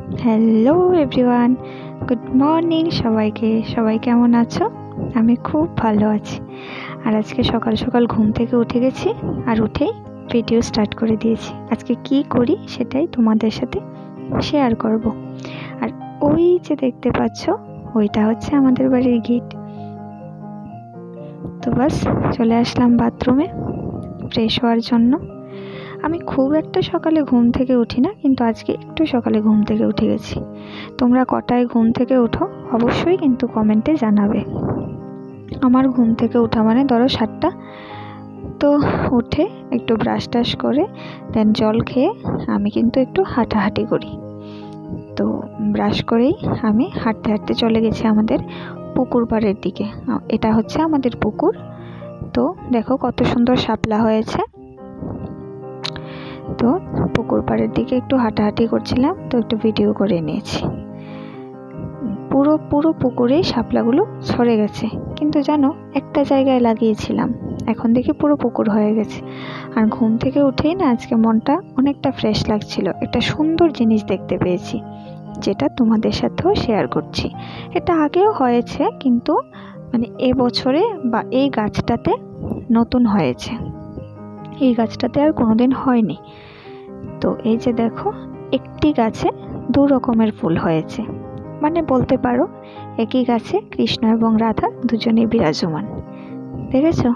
Hello everyone, good morning সবাইকে। সবাই কেমন আছো? আমি খুব ভালো আছি। আর আজকে সকাল সকাল ঘুম থেকে উঠে গেছি, আর উঠেই ভিডিও স্টার্ট করে দিয়েছি। আজকে কি করি সেটাই তোমাদের সাথে শেয়ার করব। আর ওই যে দেখতে পাচ্ছ, ওইটা হচ্ছে আমাদের বাড়ির গেট। তো বাস চলে আসলাম বাথরুমে ফ্রেশ হওয়ার জন্য। আমি খুব একটা সকালে ঘুম থেকে উঠি না, কিন্তু আজকে একটু সকালে ঘুম থেকে উঠে গেছি। তোমরা কটায় ঘুম থেকে ওঠো অবশ্যই কিন্তু কমেন্টে জানাবে। আমার ঘুম থেকে ওঠা মানে ধরো 7টা। তো উঠে একটু ব্রাশ টাশ করে দেন জল খেয়ে আমি কিন্তু একটু হাঁটাহাঁটি করি। তো ব্রাশ করেই আমি হাঁটতে হাঁটতে চলে গেছি আমাদের পুকুর পাড়ের দিকে। এটা হচ্ছে আমাদের পুকুর। তো দেখো কত সুন্দর শাপলা হয়েছে। তো পুকুর পাড়ের দিকে একটু হাঁটাহাঁটি করছিলাম, তো একটু ভিডিও করে নিয়েছি। পুরো পুকুরে শাপলাগুলো ছড়ে গেছে, কিন্তু জানো একটা জায়গায় লাগিয়েছিলাম, এখন দেখি পুরো পুকুর হয়ে গেছে। আর ঘুম থেকে উঠেই না আজকে মনটা অনেকটা ফ্রেশ লাগছিল। একটা সুন্দর জিনিস দেখতে পেয়েছি, যেটা তোমাদের সাথেও শেয়ার করছি। এটা আগেও হয়েছে, কিন্তু মানে এবছরে বা এই গাছটাতে নতুন হয়েছে। এই গাছটাতে আর কোনোদিন হয়নি। তো এই যে দেখো, একটি গাছে 2 রকমের ফুল হয়েছে। মানে বলতে পারো একই গাছে কৃষ্ণ এবং রাধা দুজনেই বিরাজমান। দেখেছো?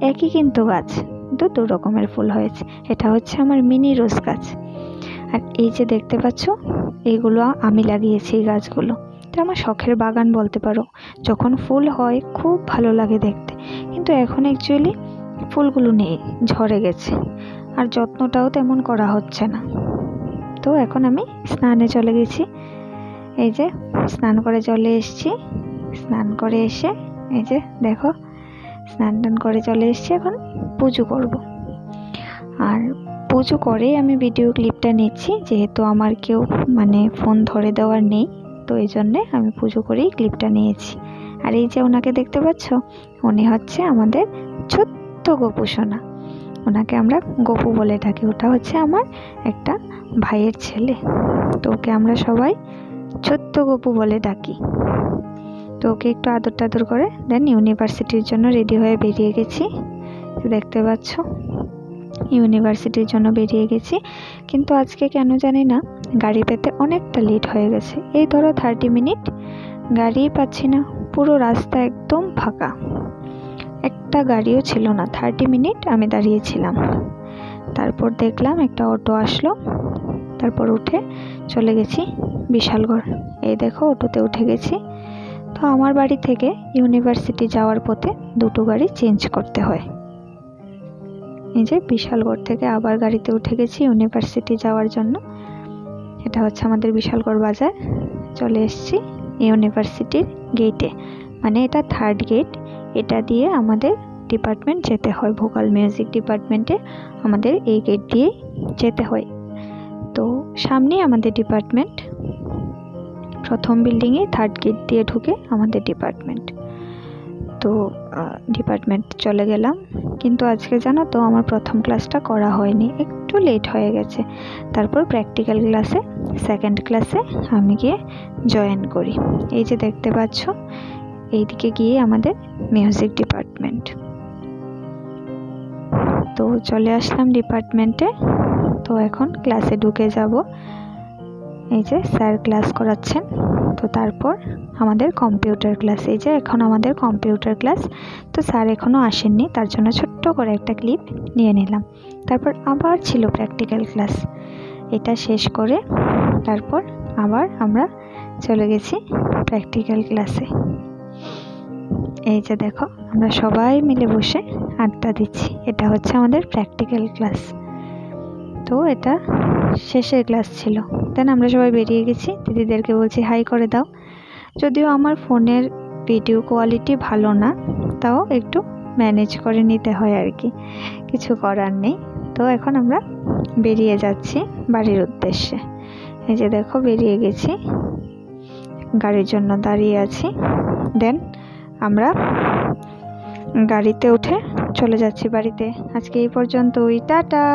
একই কিন্তু গাছ, কিন্তু 2 রকমের ফুল হয়েছে। এটা হচ্ছে আমার মিনি রোজ গাছ। আর এই যে দেখতে পাচ্ছ, এইগুলো আমি লাগিয়েছি। এই গাছগুলো এটা আমার শখের বাগান বলতে পারো। যখন ফুল হয় খুব ভালো লাগে দেখতে, কিন্তু এখন অ্যাকচুয়ালি ফুলগুলো নেই, ঝরে গেছে। আর যত্নটাও তেমন করা হচ্ছে না। তো এখন আমি স্নানে চলে গেছি। এই যে স্নান করে চলে এসেছি। স্নান করে এসে এই যে দেখো, স্নান টান করে চলে এসেছি। এখন পুজো করব। আর পুজো করেই আমি ভিডিও ক্লিপটা নিচ্ছি, যেহেতু আমার কেউ মানে ফোন ধরে দেওয়ার নেই। তো এই জন্যে আমি পুজো করেই ক্লিপটা নিয়েছি। আর এই যে ওনাকে দেখতে পাচ্ছ, উনি হচ্ছে আমাদের ছোট্ট গোপু সোনা। ওনাকে আমরা গোপু বলে থাকি। ওটা হচ্ছে আমার একটা ভাইয়ের ছেলে। তো ওকে আমরা সবাই ছোট্ট গোপু বলে ডাকি। তো ওকে একটু আদর টাদর করে দেন ইউনিভার্সিটির জন্য রেডি হয়ে বেরিয়ে গেছি। দেখতে পাচ্ছ, ইউনিভার্সিটির জন্য বেরিয়ে গেছি। কিন্তু আজকে কেন জানি না গাড়ি পেতে অনেকটা লেট হয়ে গেছে। এই ধরো 30 মিনিট গাড়িই পাচ্ছি না। পুরো রাস্তা একদম ফাঁকা, একটা গাড়িও ছিল না। 30 মিনিট আমি দাঁড়িয়েছিলাম। তারপর দেখলাম একটা অটো আসলো, তারপর উঠে চলে গেছি বিশালগড়। এই দেখো অটোতে উঠে গেছি। তো আমার বাড়ি থেকে ইউনিভার্সিটি যাওয়ার পথে 2টো গাড়ি চেঞ্জ করতে হয়। এই যে বিশালগড় থেকে আবার গাড়িতে উঠে গেছি ইউনিভার্সিটি যাওয়ার জন্য। এটা হচ্ছে আমাদের বিশালগড় বাজার। চলে এসেছি ইউনিভার্সিটির গেটে, মানে এটা 3rd গেট। এটা দিয়ে আমাদের ডিপার্টমেন্ট যেতে হয়, ভোকাল মিউজিক ডিপার্টমেন্টে আমাদের এই গেট দিয়ে যেতে হয়। তো সামনেই আমাদের ডিপার্টমেন্ট, প্রথম বিল্ডিংয়ে 3rd গেট দিয়ে ঢুকে আমাদের ডিপার্টমেন্ট। তো ডিপার্টমেন্ট চলে গেলাম। কিন্তু আজকে জানো তো আমার প্রথম ক্লাসটা করা হয়নি, একটু লেট হয়ে গেছে। তারপর প্র্যাকটিক্যাল ক্লাসে 2nd ক্লাসে আমি গিয়ে জয়েন করি। এই যে দেখতে পাচ্ছ, এইদিকে গিয়ে আমাদের মিউজিক ডিপার্টমেন্ট। তো চলে আসলাম ডিপার্টমেন্টে। তো এখন ক্লাসে ঢুকে যাব। এই যে স্যার ক্লাস করাচ্ছেন। তো তারপর আমাদের কম্পিউটার ক্লাস। এই যে এখন আমাদের কম্পিউটার ক্লাস। তো স্যার এখনও আসেননি, তার জন্য ছোট্ট করে একটা ক্লিপ নিয়ে নিলাম। তারপর আবার ছিল প্র্যাকটিক্যাল ক্লাস। এটা শেষ করে তারপর আবার আমরা চলে গেছি প্র্যাকটিক্যাল ক্লাসে। এই যে দেখো, আমরা সবাই মিলে বসে আড্ডা দিচ্ছি। এটা হচ্ছে আমাদের প্র্যাকটিক্যাল ক্লাস। তো এটা শেষের ক্লাস ছিল। দেন আমরা সবাই বেরিয়ে গেছি। দিদিদেরকে বলছি হাই করে দাও। যদিও আমার ফোনের ভিডিও কোয়ালিটি ভালো না, তাও একটু ম্যানেজ করে নিতে হয় আর কি, কিছু করার নেই। তো এখন আমরা বেরিয়ে যাচ্ছি বাড়ির উদ্দেশ্যে। এই যে দেখো বেরিয়ে গেছি, গাড়ির জন্য দাঁড়িয়ে আছি। দেন আমরা গাড়িতে উঠে চলে যাচ্ছি বাড়িতে। আজকে এই পর্যন্তই, টাটা।